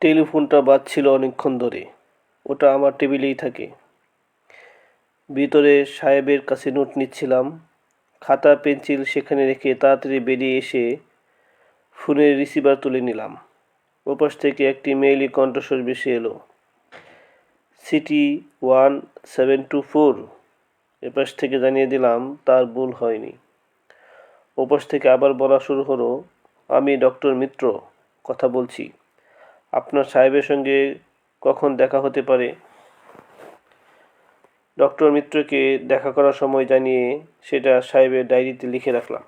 টেলিফোনটা বাজছিল অনেকক্ষণ ধরে। ওটা আমার টেবিলেই থাকে। ভিতরে সাহেবের কাছে নোট নিচ্ছিলাম। খাতা পেন্সিল সেখানে রেখে তাড়াতাড়ি বেরিয়ে এসে ফোনের রিসিভার তুলে নিলাম। ওপাশ থেকে একটি মেইলি কণ্ঠস্বর ভেসে এলো। সিটি 1724। এপাশ থেকে জানিয়ে দিলাম তার ভুল হয়নি। ওপাশ থেকে আবার বলা শুরু হলো, আমি ডক্টর মিত্র কথা বলছি। আপনার সাহেবের সঙ্গে কখন দেখা হতে পারে? ডক্টর মিত্রকে দেখা করার সময় জানিয়ে সেটা সাহেবের ডায়েরিতে লিখে রাখলাম।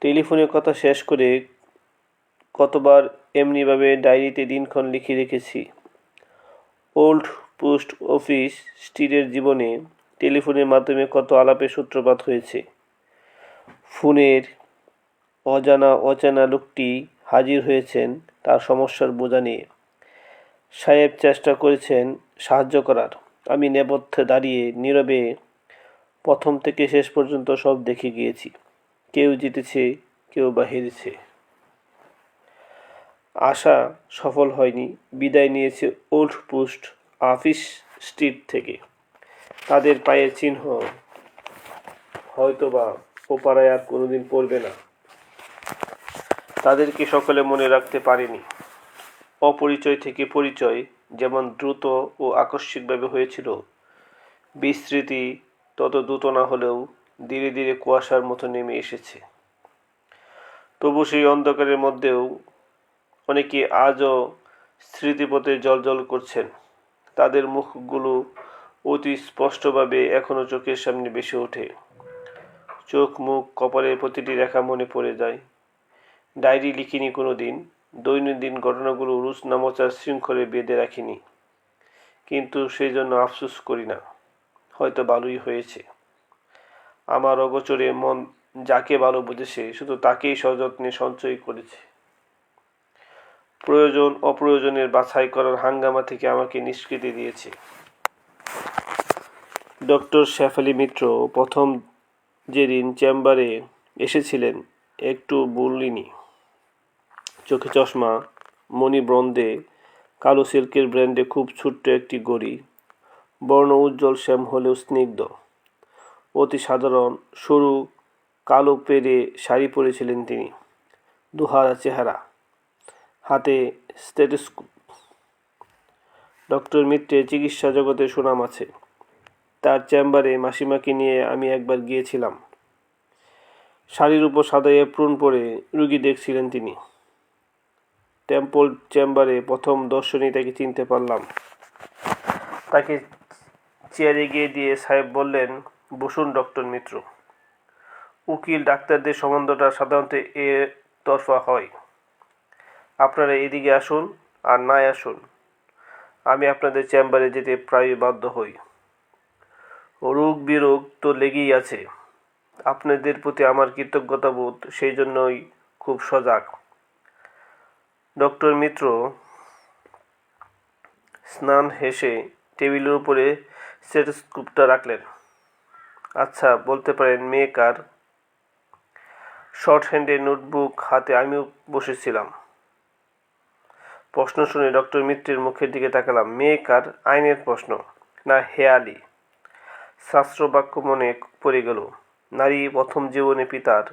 টেলিফোনের কথা শেষ করে কতবার এমনিভাবে ডায়েরিতে দিনক্ষণ লিখে রেখেছি। ওল্ড পোস্ট অফিস স্ট্রিটের জীবনে টেলিফোনের মাধ্যমে কত আলাপের সূত্রপাত হয়েছে। ফোনের অচেনা লোকটি হাজির হয়েছেন তার সমস্যার বোঝা নিয়ে। সাহেব চেষ্টা করেছেন সাহায্য করার। আমি নেপথ্যে দাঁড়িয়ে নীরবে প্রথম থেকে শেষ পর্যন্ত সব দেখে গিয়েছি। কেউ জিতেছে, কেউ বা হেরেছে। আশা সফল হয়নি। বিদায় নিয়েছে ওল্ড পোস্ট অফিস স্ট্রিট থেকে। তাদের পায়ের চিহ্ন হয়তোবা ওপাড়ায় আর কোনোদিন পড়বে না। তাদেরকে সকলে মনে রাখতে পারেনি। অপরিচয় থেকে পরিচয় যেমন দ্রুত ও আকস্মিকভাবে হয়েছিল, বিস্মৃতি তত দ্রুত না হলেও ধীরে ধীরে কুয়াশার মতো নেমে এসেছে। তবু সেই অন্ধকারের মধ্যেও অনেকে আজও স্মৃতিপথে জ্বলজ্বল করছেন। তাদের মুখগুলো অতি স্পষ্টভাবে এখনো চোখের সামনে ভেসে ওঠে। চোখ মুখ কপালের প্রতিটি রেখা মনে পড়ে যায়। ডায়েরি লিখিনি কোনো দিন, দৈনন্দিন ঘটনাগুলো রুজ নামচার শৃঙ্খলে বেঁধে রাখিনি। কিন্তু সেই জন্য আফসোস করি না। হয়তো ভালোই হয়েছে। আমার অগোচরে মন যাকে ভালো বুঝেছে শুধু তাকেই সযত্নে সঞ্চয় করেছে। প্রয়োজন অপ্রয়োজনের বাছাই করার হাঙ্গামা থেকে আমাকে নিষ্কৃতি দিয়েছে। ডক্টর শেফালি মিত্র প্রথম যেদিন চেম্বারে এসেছিলেন একটু বলিনি। চোখে চশমা, মণিব্রন্দে কালো সিল্কের ব্র্যান্ডে খুব ছোট্ট একটি ঘড়ি, বর্ণ উজ্জ্বল শ্যাম হলেও স্নিগ্ধ। অতি সাধারণ সরু কালো পেরে শাড়ি পরেছিলেন তিনি। দুহারা চেহারা, হাতে স্টেথোস্কোপ। ডক্টর মিত্রের চিকিৎসা জগতে সুনাম আছে। তার চেম্বারে মাসিমাকে নিয়ে আমি একবার গিয়েছিলাম। শাড়ির উপর সাদা এপ্রন পরে রুগী দেখছিলেন তিনি। টেম্পল চেম্বারে প্রথম দর্শনেই তাকে চিনতে পারলাম। তাকে চেয়ারে গিয়ে দিয়ে সাহেব বললেন, বসুন ডক্টর মিত্র। উকিল ডাক্তারদের সম্বন্ধটা সাধারণত এ তরফা হয়। আপনারা এদিকে আসুন আর নাই আসুন, আমি আপনাদের চেম্বারে যেতে প্রায় বাধ্য হই। রোগ বিরোগ তো লেগেই আছে। আপনাদের প্রতি আমার কৃতজ্ঞতাবোধ সেই জন্যই খুব সজাগ। ডক্টর মিত্র স্নান হেসে টেবিলের উপরে স্টেথোস্কোপটা রাখলেন। আচ্ছা, বলতে পারেন মেয়ে কার? শর্ট হ্যান্ডে নোটবুক হাতে আমিও বসেছিলাম। প্রশ্ন শুনে ডক্টর মিত্রের মুখের দিকে তাকালাম। মেয়ে কার? আইনের প্রশ্ন না হেয়ালি? শাস্ত্রবাক্য মনে পড়ে গেল। নারী প্রথম জীবনে পিতার,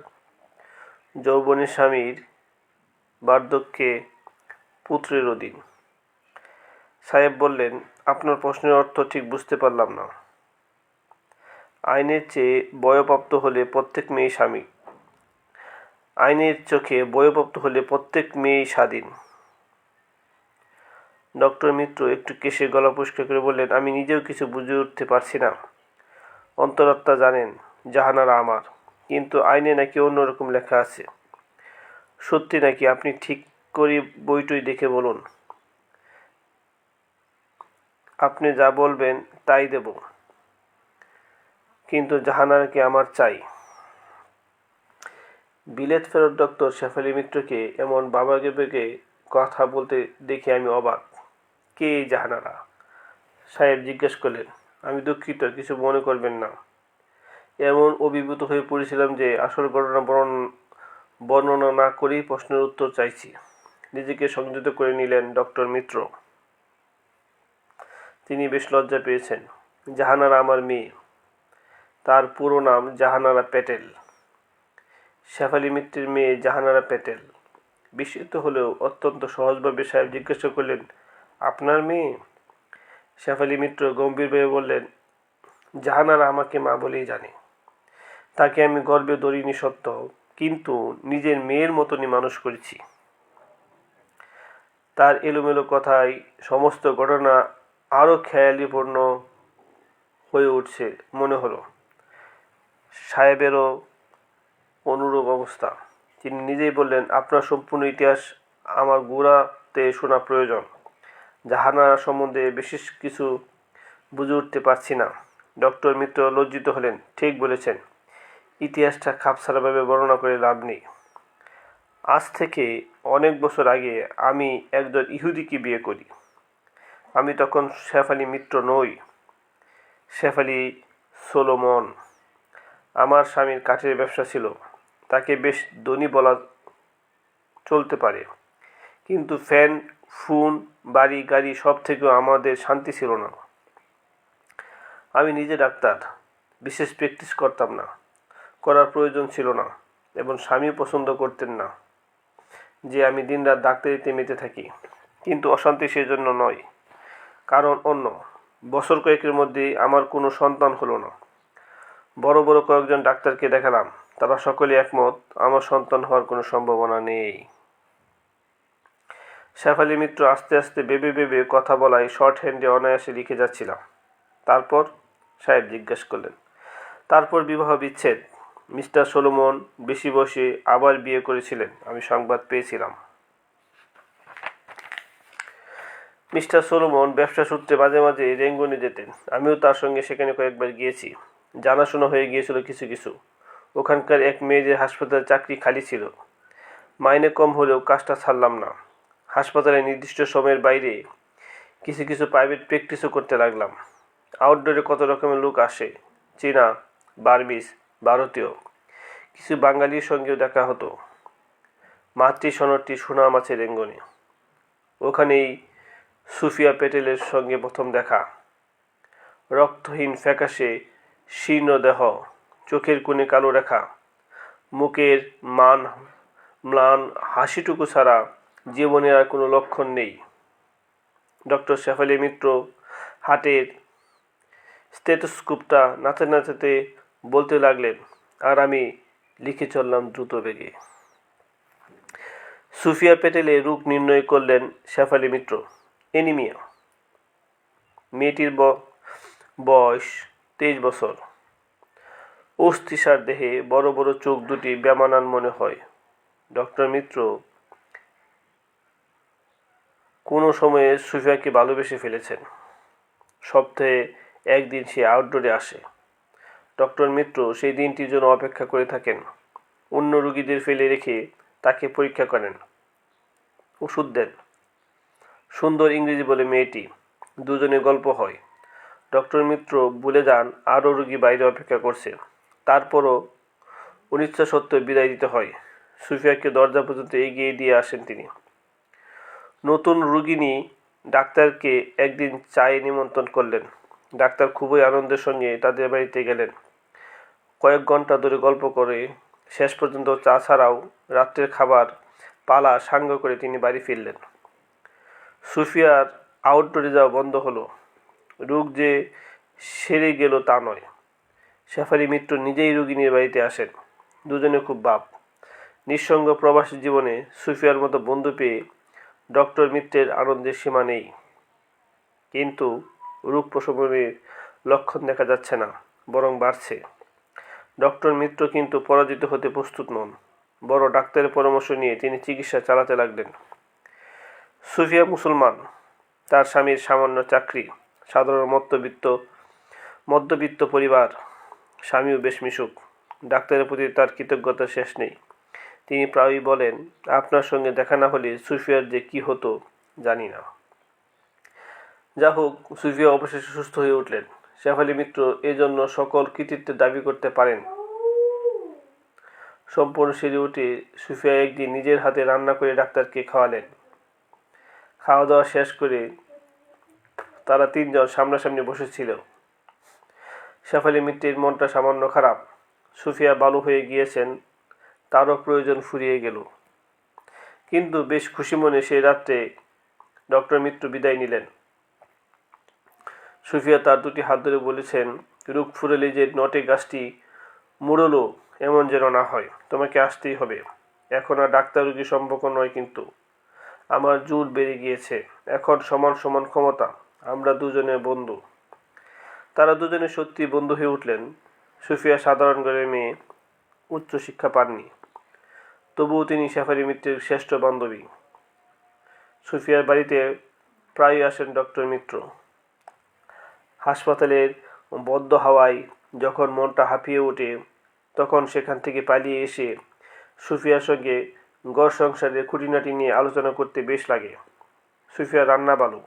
যৌবনে স্বামীর, বার্ধক্যে পুত্রের অধীন। সাহেব বললেন, আপনার প্রশ্নের অর্থ ঠিক বুঝতে পারলাম না। আইনের চেয়ে বয়প্রাপ্ত হলে প্রত্যেক মেয়ে স্বামী। আইনের চোখে বয়প্রাপ্ত হলে প্রত্যেক মেয়েই স্বাধীন। ডক্টর মিত্র একটু কেশে গলা পরিষ্কার করে বললেন, আমি নিজেও কিছু বুঝে উঠতে পারছি না। অন্তরাত্মা জানেন জাহানারা আমার, কিন্তু আইনে নাকি অন্যরকম লেখা আছে। সত্যি নাকি? আপনি ঠিক করে বইটই দেখে বলুন। আপনি যা বলবেন তাই দেব, কিন্তু জাহানারাকে আমার চাই। বিলেত ফেরত ডক্টর শেফালি মিত্রকে এমন বাবাকে বেগে কথা বলতে দেখে আমি অবাক। কে এই জাহানারা? সাহেব জিজ্ঞেস করলেন। আমি দুঃখিত, কিছু মনে করবেন না। এমন অভিভূত হয়ে পড়েছিলাম যে আসল ঘটনা বর্ণনা না করেই প্রশ্নের উত্তর চাইছি। নিজেকে সংযত করে নিলেন ডক্টর মিত্র। তিনি বেশ লজ্জা পেয়েছেন। জাহানারা আমার মেয়ে। তার পুরো নাম জাহানারা প্যাটেল। শেফালি মিত্রের মেয়ে জাহানারা প্যাটেল। বিস্মিত হলেও অত্যন্ত সহজভাবে সাহেব জিজ্ঞাসা করলেন, আপনার মেয়ে? শেফালি মিত্র গম্ভীরভাবে বললেন, জাহানারা আমাকে মা বলেই জানে। তাকে আমি গর্বে ধরিনি সত্য, কিন্তু নিজের মেয়ের মতনই মানুষ করেছি। তার এলোমেলো কথায় সমস্ত ঘটনা আরও খেয়ালিপূর্ণ হয়ে উঠছে মনে হলো। সাহেবেরও অনুরূপ অবস্থা। তিনি নিজেই বললেন, আপনার সম্পূর্ণ ইতিহাস আমার গোড়াতে শোনা প্রয়োজন। জাহানারা সম্বন্ধে বিশেষ কিছু বুঝে উঠতে পারছি না। ডক্টর মিত্র লজ্জিত হলেন। ঠিক বলেছেন, ইতিহাসটা খাপছাড়াভাবে বর্ণনা করে লাভ নেই। আজ থেকে অনেক বছর আগে আমি একজন ইহুদিকে বিয়ে করি। আমি তখন শেফালি মিত্র নই, শেফালি সোলোমন। আমার স্বামীর কাঠের ব্যবসা ছিল। তাকে বেশ ধনী বলা চলতে পারে, কিন্তু ফ্যান, ফোন, বাড়ি গাড়ি সব থেকেও আমাদের শান্তি ছিল না। আমি নিজে ডাক্তার, বিশেষ প্র্যাকটিস করতাম না, করার প্রয়োজন ছিল না, এবং স্বামী পছন্দ করতেন না যে আমি দিনরাত ডাক্তারিতে মেতে থাকি। কিন্তু অশান্তি সেজন্য নয়, কারণ অন্য। বছর কয়েকের মধ্যেই আমার কোনো সন্তান হলো না। বড় বড় কয়েকজন ডাক্তারকে দেখালাম, তারা সকলে একমত আমার সন্তান হওয়ার কোনো সম্ভাবনা নেই। শেফালি মিত্র আস্তে আস্তে ভেবে ভেবে কথা বলায় শর্ট হ্যান্ডে অনায়াসে লিখে যাচ্ছিলাম। তারপর? সাহেব জিজ্ঞেস করলেন। তারপর বিবাহ বিচ্ছেদ। মিস্টার সোলোমন বেশি বয়সে আবার বিয়ে করেছিলেন, আমি সংবাদ পেয়েছিলাম। মিস্টার সোলোমন ব্যবসা সূত্রে মাঝে মাঝে রেঙ্গুনে যেতেন। আমিও তার সঙ্গে সেখানে কয়েকবার গিয়েছি। জানাশোনা হয়ে গিয়েছিল কিছু কিছু। ওখানকার এক মেয়েদের হাসপাতালে চাকরি খালি ছিল। মাইনে কম হলেও কাজটা ছাড়লাম না। হাসপাতালে নির্দিষ্ট সময়ের বাইরে কিছু কিছু প্রাইভেট প্র্যাকটিসও করতে লাগলাম। আউটডোরে কত রকমের লোক আসে, চীনা, বার্মিজ, ভারতীয়, কিছু বাঙালির সঙ্গেও দেখা হতো। মাতৃ সনদটি সুনাম আছে রেঙ্গনে। ওখানেই সুফিয়া প্যাটেলের সঙ্গে প্রথম দেখা। রক্তহীন ফ্যাকাশে শীর্ণ দেহ, চোখের কোণে কালো রেখা, মুখের ম্লান হাসিটুকু ছাড়া জীবনের আর কোনো লক্ষণ নেই। ডক্টর শেফালি মিত্র হাতের স্টেথোস্কোপটা নাচাতে নাচাতে বলতে লাগলেন, আর আমি লিখে চললাম দ্রুত বেগে। সুফিয়া প্যাটেলের রোগ নির্ণয় করলেন শেফালি মিত্র, এনিমিয়া। মেয়েটির বয়স 23 বছর। অস্থিসার দেহে, বড় বড় চোখ দুটি বেমানান মনে হয়। ডক্টর মিত্র কোনো সময়ে সুফিয়াকে ভালোবেসে ফেলেছেন। সপ্তাহে একদিন সে আউটডোরে আসে। ডক্টর মিত্র সেই দিনটির জন্য অপেক্ষা করে থাকেন। অন্য রোগীদের ফেলে রেখে তাকে পরীক্ষা করেন, ওষুধ দেন। সুন্দর ইংরেজি বলে মেয়েটি। দুজনে গল্প হয়। ডক্টর মিত্র ভুলে যান আরও রোগী বাইরে অপেক্ষা করছে। তারপরও অনিচ্ছা সত্ত্বেও বিদায় দিতে হয়। সুফিয়াকে দরজা পর্যন্ত এগিয়ে দিয়ে আসেন তিনি। নতুন রোগিণী ডাক্তারকে একদিন চায়ে নিমন্ত্রণ করলেন। ডাক্তার খুবই আনন্দের সঙ্গে তাদের বাড়িতে গেলেন। কয়েক ঘন্টা ধরে গল্প করে শেষ পর্যন্ত চা ছাড়াও রাত্রের খাবার পালা সাঙ্গ করে তিনি বাড়ি ফিরলেন। সুফিয়ার আউটডোরে যাওয়া বন্ধ হলো। রোগ যে সেরে গেল তা নয়। শেফালি মিত্র নিজেই রোগিণীর বাড়িতে আসেন। দুজনে খুব ভাব। নিঃসঙ্গ প্রবাসী জীবনে সুফিয়ার মতো বন্ধু পেয়ে ডক্টর মিত্রের আনন্দের সীমা নেই। কিন্তু রোগ প্রশমনের লক্ষণ দেখা যাচ্ছে না, বরং বাড়ছে। ডক্টর মিত্র কিন্তু পরাজিত হতে প্রস্তুত নন। বড় ডাক্তারের পরামর্শ নিয়ে তিনি চিকিৎসা চালাতে লাগলেন। সুফিয়া মুসলমান। তার স্বামীর সামান্য চাকরি। সাধারণ মধ্যবিত্ত পরিবার। স্বামীও বেশ মিশুক। ডাক্তারের প্রতি তার কৃতজ্ঞতা শেষ নেই। তিনি প্রায়ই বলেন, আপনার সঙ্গে দেখা না হলে সুফিয়ার যে কি হতো জানি না। যা হোক, সুফিয়া অবশেষে সুস্থ হয়ে উঠলেন। শেফালি মিত্র এজন্য সকল কৃতিত্বের দাবি করতে পারেন। সম্পূর্ণ সেরে উঠে সুফিয়া একদিন নিজের হাতে রান্না করে ডাক্তারকে খাওয়ালেন। খাওয়া দাওয়া শেষ করে তারা তিনজন সামনাসামনি বসেছিল। শেফালি মিত্রের মনটা সামান্য খারাপ। সুফিয়া ভালো হয়ে গিয়েছেন, তারও প্রয়োজন ফুরিয়ে গেল। কিন্তু বেশ খুশি মনে সেই রাত্রে ডক্টর মিত্র বিদায় নিলেন। সুফিয়া তার দুটি হাত ধরে বলেছেন, রোগ ফুরালে যে নটে গাছটি মুড়লো এমন যেন না হয়। তোমাকে আসতেই হবে। এখন আর ডাক্তার রোগী সম্পর্ক নয়, কিন্তু আমার জোর বেড়ে গিয়েছে। এখন সমান সমান ক্ষমতা। আমরা দুজনে বন্ধু। তারা দুজনে সত্যি বন্ধু হয়ে উঠলেন। সুফিয়া সাধারণ ঘরের মেয়ে, উচ্চ শিক্ষা পাননি, তবুও তিনি শেফালি মিত্রের শ্রেষ্ঠ বান্ধবী। সুফিয়ার বাড়িতে প্রায়ই আসেন ডক্টর মিত্র। হাসপাতালের বদ্ধ হাওয়ায় যখন মনটা হাঁপিয়ে ওঠে, তখন সেখান থেকে পালিয়ে এসে সুফিয়ার সঙ্গে ঘর সংসারের খুঁটিনাটি নিয়ে আলোচনা করতে বেশ লাগে। সুফিয়া রান্না ভালো।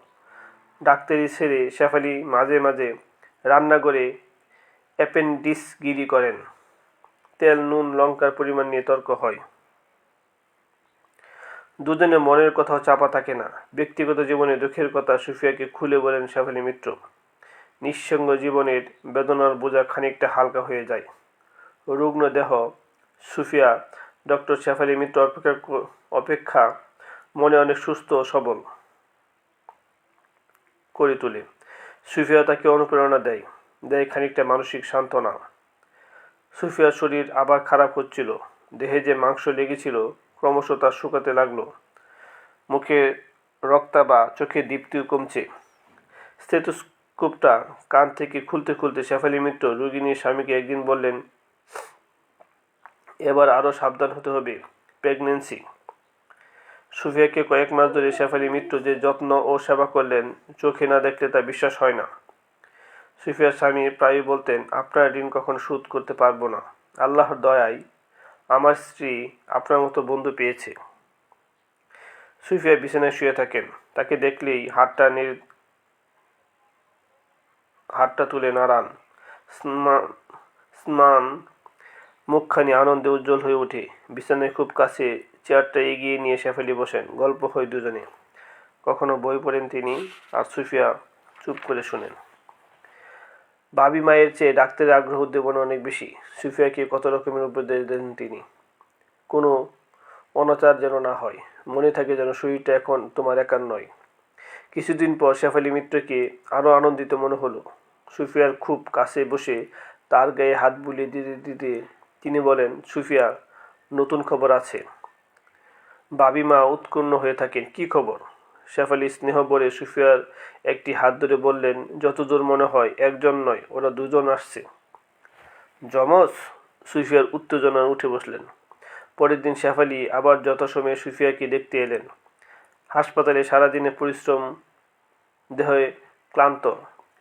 ডাক্তারি ছেড়ে শেফালি মাঝে মাঝে রান্নাঘরে অ্যাপেন্ডিক্সগিরি করেন। তেল, নুন, লঙ্কার পরিমাণ নিয়ে তর্ক হয়। দুজনে মনের কথাও চাপা থাকে না। ব্যক্তিগত জীবনে দুঃখের কথা সুফিয়াকে খুলে বলেন শেফালি মিত্র। নিঃসঙ্গ জীবনের বেদনার বোঝা খানিকটা হালকা হয়ে যায়। রুগ্ন দেহ সুফিয়া ডক্টর শেফালি মিত্র অপেক্ষা মনে অনেক সুস্থ ও সবল করে তোলে। সুফিয়া তাকে অনুপ্রেরণা দেয় খানিকটা মানসিক সান্ত্বনা। সুফিয়ার শরীর আবার খারাপ হচ্ছিল। দেহে যে মাংস লেগেছিল ক্রমশ তা শুকাতে লাগলো। মুখে রক্তাবা, চোখে দীপ্তিও কমছে। স্টেথোস্কোপটা কান থেকে খুলতে খুলতে শেফালি মিত্র রোগিণীর স্বামীকে একদিন বললেন, এবার আরও সাবধান হতে হবে, প্রেগন্যান্সি। সুফিয়াকে কয়েক মাস ধরে শেফালি মিত্র যে যত্ন ও সেবা করলেন, চোখে না দেখলে তা বিশ্বাস হয় না। সুফিয়ার স্বামী প্রায়ই বলতেন, আপনার ঋণ কখনো শোধ করতে পারবো না। আল্লাহর দয়ায় আমার স্ত্রী আপনার মতো বন্ধু পেয়েছে। সুফিয়া বিছানায় শুয়ে থাকেন। তাকে দেখলেই হাতটা তুলে নাড়ান। স্নান মুখখানি আনন্দে উজ্জ্বল হয়ে ওঠে। বিছানায় খুব কাছে চেয়ারটা এগিয়ে নিয়ে শেফালি বসেন। গল্প হয় দুজনে। কখনো বই পড়েন তিনি, আর সুফিয়া চুপ করে শোনেন। ভাবি মায়ের চেয়ে ডাক্তারের আগ্রহ উদ্দীপনা অনেক বেশি। সুফিয়াকে কত রকমের উপদেশ দেন তিনি। কোনো অনাচার যেন না হয়, মনে থাকে যেন শরীরটা এখন তোমার একার নয়। কিছুদিন পর শেফালি মিত্রকে আরও আনন্দিত মনে হলো। সুফিয়ার খুব কাছে বসে তার গায়ে হাত বুলিয়ে দিতে দিতে তিনি বলেন, সুফিয়া, নতুন খবর আছে। ভাবি মা উৎকণ্ঠ হয়ে থাকেন, কি খবর? শেফালি স্নেহ ভরে সুফিয়ার একটি হাত ধরে বললেন, যতদূর মনে হয় একজন নয়, ওরা দুজন আসছে। যমজ? সুফিয়ার উত্তেজনা উঠে বসলেন। পরের দিন শেফালি আবার যথাসময়ে সুফিয়াকে দেখতে এলেন। হাসপাতালে সারাদিনে পরিশ্রম, দেহে ক্লান্ত।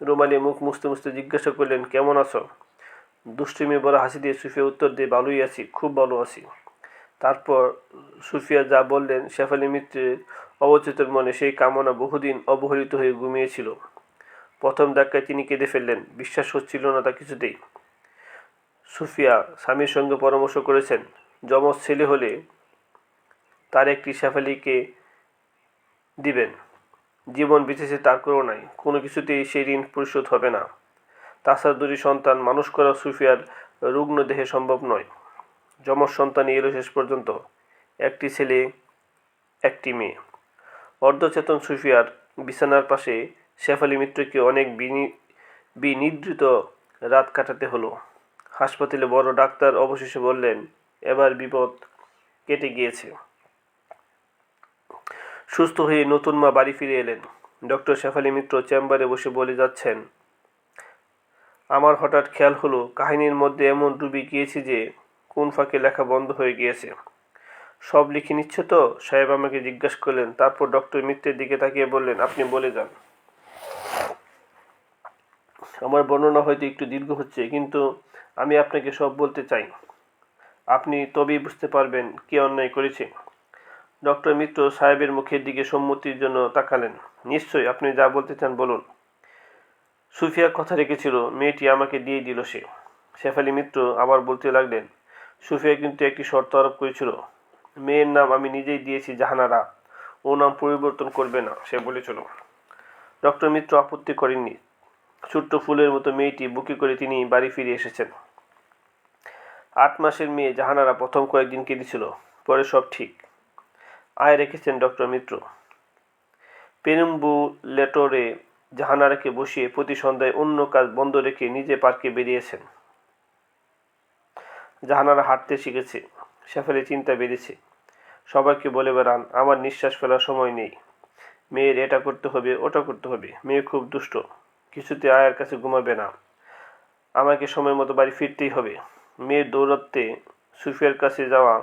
রুমালি মুখ মুছতে মুছতে জিজ্ঞাসা করলেন, কেমন আছো? দুষ্টুমি বড় হাসি দিয়ে সুফিয়া উত্তর দিয়ে, ভালোই আছি, খুব ভালো আছি। তারপর সুফিয়া যা বললেন, শেফালি মিত্রের অবচেতন মনে সেই কামনা বহুদিন অবহেলিত হয়ে ঘুমিয়েছিল। প্রথম ধাক্কায় তিনি কেঁদে ফেললেন। বিশ্বাস হচ্ছিল না তা কিছুতেই। সুফিয়া স্বামীর সঙ্গে পরামর্শ করেছেন, যমজ ছেলে হলে তার একটি শেফালিকে দিবেন। জীবন বেঁচেছে তার করুণায়, কোনো কিছুতেই সেই ঋণ পরিশোধ হবে না। তাছাড়া দুটি সন্তান মানুষ করা সুফিয়ার রুগ্ন দেহে সম্ভব নয়। যমজ সন্তানই এলো শেষ পর্যন্ত, একটি ছেলে, একটি মেয়ে। অর্ধচেতন সুফিয়ার বিছানার পাশে শেফালি মিত্রকে অনেক বিনিদ্রিত রাত কাটাতে হলো। হাসপাতালে বড় ডাক্তার অবশেষে বললেন, এবার বিপদ কেটে গিয়েছে। সুস্থ হয়ে নতুন মা বাড়ি ফিরে এলেন। ডক্টর শেফালি মিত্র চেম্বারে বসে বলে যাচ্ছেন, আমার হঠাৎ খেয়াল হলো কাহিনীর মধ্যে এমন ডুবে গিয়েছি যে কোন ফাঁকে লেখা বন্ধ হয়ে গিয়েছে। সব লিখে নিচ্ছ তো? সাহেব আমাকে জিজ্ঞাসা করলেন। তারপর ডক্টর মিত্রের দিকে তাকিয়ে বললেন, আপনি বলে যান। আমার বর্ণনা হয়তো একটু দীর্ঘ হচ্ছে, কিন্তু আমি আপনাকে সব বলতে চাই। আপনি তবেই বুঝতে পারবেন কে অন্যায় করেছে। ডক্টর মিত্র সাহেবের মুখের দিকে সম্মতির জন্য তাকালেন। নিশ্চয়ই, আপনি যা বলতে চান বলুন। সুফিয়া কথা রেখেছিল, মেয়েটি আমাকে দিয়ে দিল সে। শেফালি মিত্র আবার বলতে লাগলেন, সুফিয়া কিন্তু একটি শর্ত আরোপ করেছিল। মেয়ের নাম আমি নিজেই দিয়েছি জাহানারা। ও নাম পরিবর্তন করবে না, সে বলেছিল। ডক্টর মিত্র আপত্তি করেননি। ছোট্ট ফুলের মতো মেয়েটি বুকে করে তিনি বাড়ি ফিরে এসেছেন। 8 মাসের মেয়ে জাহানারা প্রথম কয়েকদিন কেঁদেছিল, পরে সব ঠিক। আয় রেখেছেন ডক্টর মিত্র। পেরুম্বুলেটরে জাহানারাকে বসিয়ে প্রতি সন্ধ্যায় অন্য কাজ বন্ধ রেখে নিজে পার্কে বেরিয়েছেন। জাহানারা হাঁটতে শিখেছে। শেফালি চিন্তা বেড়েছে। সবাইকে বলে বেড়ান, আমার নিঃশ্বাস ফেলার সময় নেই। মেয়ের এটা করতে হবে, ওটা করতে হবে। মেয়ে খুব দুষ্ট, কিছুতে আয়ের কাছে ঘুমাবে না। আমাকে সময় মতো বাড়ি ফিরতেই হবে। মেয়ের দৌড়াতে সুফিয়ার কাছে যাওয়া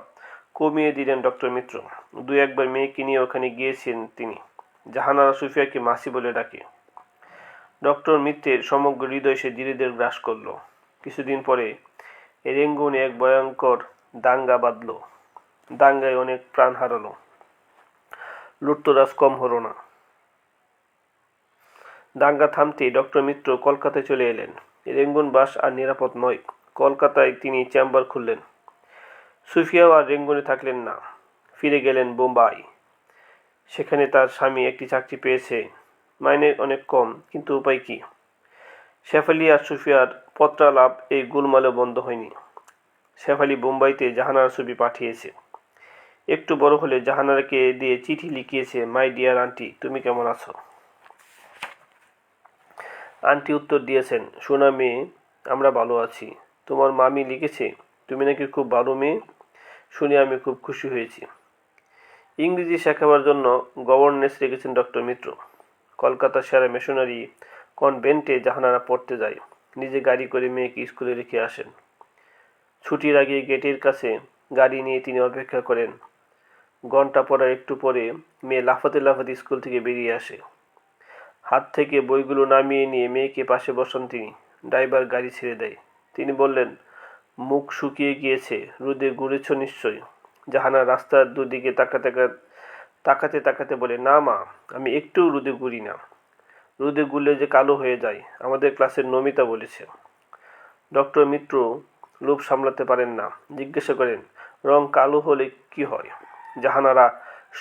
কমিয়ে দিলেন ডক্টর মিত্র। 2-1 বার মেয়েকে নিয়ে ওখানে গিয়েছেন তিনি। জাহানারা সুফিয়াকে মাসি বলে ডাকে। ডক্টর মিত্রের সমগ্র হৃদয় সে ধীরে ধীরে গ্রাস করল। কিছুদিন পরে রেঙ্গুনে এক ভয়ঙ্কর দাঙ্গা বাঁধল। দাঙ্গায় অনেক প্রাণ হারালো। লুটতরাজ কম হলো না। দাঙ্গা থামতেই ডক্টর মিত্র কলকাতায় চলে এলেন। রেঙ্গুন বাস আর নিরাপদ নয়। কলকাতায় তিনি চেম্বার খুললেন। সুফিয়াও আর রেঙ্গুনে থাকলেন না, ফিরে গেলেন বোম্বাই। সেখানে তার স্বামী একটি চাকরি পেয়েছে, মাইনে অনেক কম, কিন্তু উপায় কি? শেফালি আর সুফিয়ার পত্রালাপ এই গোলমালে বন্ধ হয়নি। শেফালি বোম্বাইতে জাহানারার ছবি পাঠিয়েছে। একটু বড় হলে জাহানারাকে দিয়ে চিঠি লিখিয়েছে, মাই ডিয়ার আন্টি, তুমি কেমন আছো? আন্টি উত্তর দিয়েছেন, সোনা মেয়ে, আমরা ভালো আছি। তোমার মামি লিখেছে, তুমি নাকি খুব ভালো মেয়ে, শুনে আমি খুব খুশি হয়েছি। ইংরেজি শেখাবার জন্য গভর্নেস রেখেছেন ডক্টর মিত্র। কলকাতার সেরা মিশনারি কনভেন্টে জাহানারা পড়তে যায়। নিজে গাড়ি করে মেয়েকে স্কুলে রেখে আসেন। ছুটির আগে গেটের কাছে গাড়ি নিয়ে তিনি অপেক্ষা করেন। ঘন্টা পড়ার একটু পরে মেয়ে লাফাতে লাফাতে স্কুল থেকে বেরিয়ে আসে। হাত থেকে বইগুলো নামিয়ে নিয়ে মেয়েকে পাশে বসান তিনি। ড্রাইভার গাড়ি ছেড়ে দেয়। তিনি বললেন, মুখ শুকিয়ে গিয়েছে, রোদে ঘুরেছ নিশ্চয়। জাহানা রাস্তার দুদিকে তাকাতে তাকাতে বলে, না মা, আমি একটু রোদে ঘুরি না। রোদে ঘুরলে যে কালো হয়ে যায়, আমাদের ক্লাসের নমিতা বলেছে। ডক্টর মিত্র লোভ সামলাতে পারেন না, জিজ্ঞাসা করেন, রং কালো হলে কি হয়? জাহানারা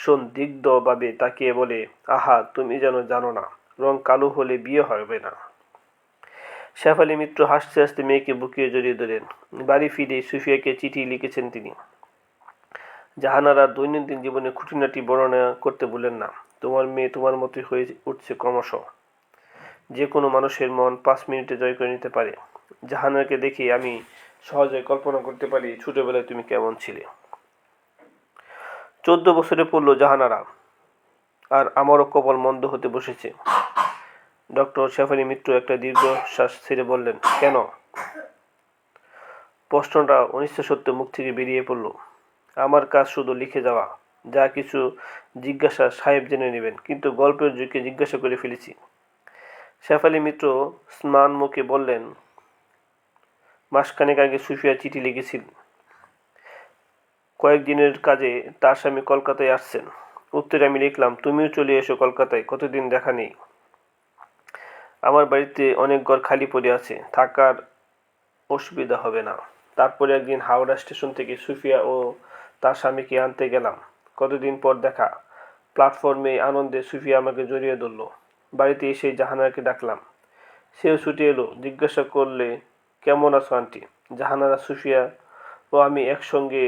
সন্দিগ্ধভাবে তাকিয়ে বলে, আহা, তুমি যেন জানো না, রং কালো হলে বিয়ে হবে না। শেফালি মিত্র হাসতে হাসতে মেয়েকে বুকে জড়িয়ে ধরেন। বাড়ি ফিরে সুফিয়াকে চিঠি লিখেছেন তিনি। জাহানারার দৈনন্দিন জীবনে খুঁটিনাটি বর্ণনা করতে বলেন না। তোমার মেয়ে তোমার মতোই হয়ে উঠছে ক্রমশ। যে কোনো মানুষের মন 5 মিনিটে জয় করে নিতে পারে। জাহানারাকে দেখে আমি সহজে কল্পনা করতে পারি ছোটবেলায় তুমি কেমন ছিলে। 14 বছরে পড়ল জাহানারা, আর আমারও কপাল মন্দ হতে বসেছে। ডক্টর শেফালি মিত্র একটা দীর্ঘশ্বাস ছেড়ে বললেন, কেন? প্রশ্নটা অনিচ্ছা সত্ত্বেও মুখ থেকে বেরিয়ে পড়ল। আমার কাজ শুধু লিখে যাওয়া, যা কিছু জিজ্ঞাসা সাহেব জেনে নেবেন, কিন্তু গল্পের যুগে জিজ্ঞাসা করে ফেলেছি। শেফালি মিত্র স্নান মুখে বললেন, মাসখানেক আগে সুফিয়া চিঠি লিখেছিল। কয়েকদিনের কাজে তার স্বামী কলকাতায় আসছেন। উত্তরে আমি লিখলাম, তুমিও চলে এসো কলকাতায়, কতদিন দেখা নেই। আমার বাড়িতে অনেক ঘর খালি পড়ে আছে, থাকার অসুবিধা হবে না। তারপরে একদিন হাওড়া স্টেশন থেকে সুফিয়া ও তার স্বামীকে আনতে গেলাম। কতদিন পর দেখা। প্ল্যাটফর্মে আনন্দে সুফিয়া আমাকে জড়িয়ে ধরল। বাড়িতে এসে জাহানারাকে ডাকলাম, সেও ছুটে এলো। জিজ্ঞাসা করলে, কেমন আছো আন্টি? জাহানারা, সুফিয়া ও আমি একসঙ্গে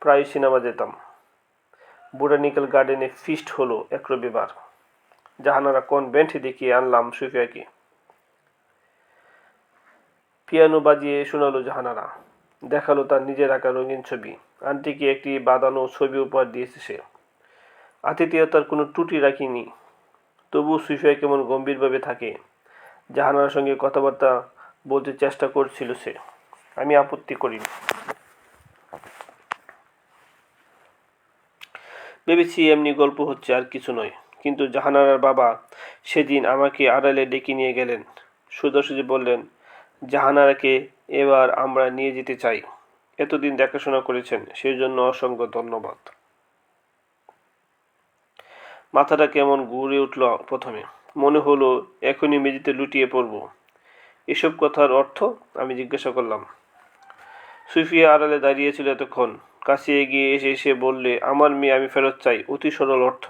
প্রায় সিনেমা যেতাম। বোটানিক্যাল গার্ডেনে ফিস্ট হলো এক রবিবার। জাহানারা কনভেন্টে দেখিয়ে আনলাম সুফিয়াকে। পিয়ানো বাজিয়ে শোনালো জাহানারা। দেখালো তার নিজের আঁকা রঙিন ছবি। আন্টিকে একটি বাঁধানো ছবি উপহার দিয়েছে সে। আতিথেয়তার কোনো ত্রুটি রাখিনি। তবু সুফিয়া কেমন গম্ভীরভাবে থাকে। জাহানারার সঙ্গে কথাবার্তা বলতে চেষ্টা করছিল সে। আমি আপত্তি করিনি। ভেবেছি এমনি গল্প হচ্ছে, আর কিছু নয়। কিন্তু জাহানারার বাবা সেদিন আমাকে আড়ালে ডেকে নিয়ে গেলেন। সোজাসুজি বললেন, জাহানারাকে এবার আমরা নিয়ে যেতে চাই। এতদিন দেখাশোনা করেছেন, সেই জন্য অসংখ্য ধন্যবাদ। মাথাটা কেমন ঘুরে উঠল প্রথমে। মনে হলো এখনই মেঝেতে লুটিয়ে পড়ব। এসব কথার অর্থ? আমি জিজ্ঞাসা করলাম। সুফিয়া আড়ালে দাঁড়িয়েছিল এতক্ষণ। কাছে এগিয়ে এসে বললে, আমার মেয়ে আমি ফেরত চাই, অতি সরল অর্থ।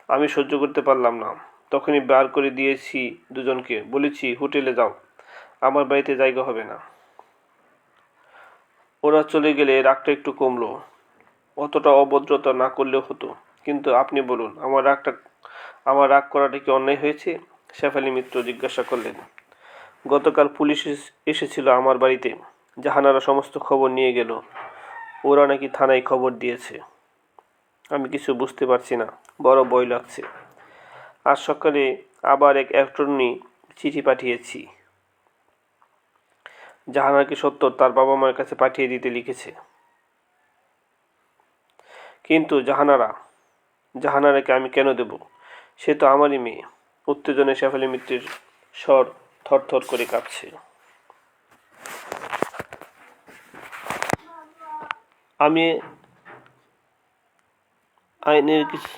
আমি সহ্য করতে পারলাম না। তখনই বার করে দিয়েছি দুজনকে, বলেছি হোটেলে যাও, আমার বাড়িতে জায়গা হবে না। ওরা চলে গেলে রাগটা একটু কমলো। অতটা অভদ্রতা না করলেও হতো। কিন্তু আপনি বলুন, আমার রাগ করাটা কি অন্যায় হয়েছে? শেফালি মিত্র জিজ্ঞাসা করলেন। গতকাল পুলিশ এসেছিল আমার বাড়িতে। জাহানারা সমস্ত খবর নিয়ে গেল। ওরা নাকি থানায় খবর দিয়েছে। আমি কিছু বুঝতে পারছি না, বড় ভয় লাগছে। আজ সকালে আবার এক অ্যাটর্নি চিঠি পাঠিয়েছি। জাহানারাকে সত্তর তার বাবা মায়ের কাছে পাঠিয়ে দিতে লিখেছে। কিন্তু জাহানারাকে আমি কেন দেব? সে তো আমারই মেয়ে। উত্তেজনায় শেফালি মিত্রের স্বর থরথর করে কাঁপছে। আমি আইনের কিছু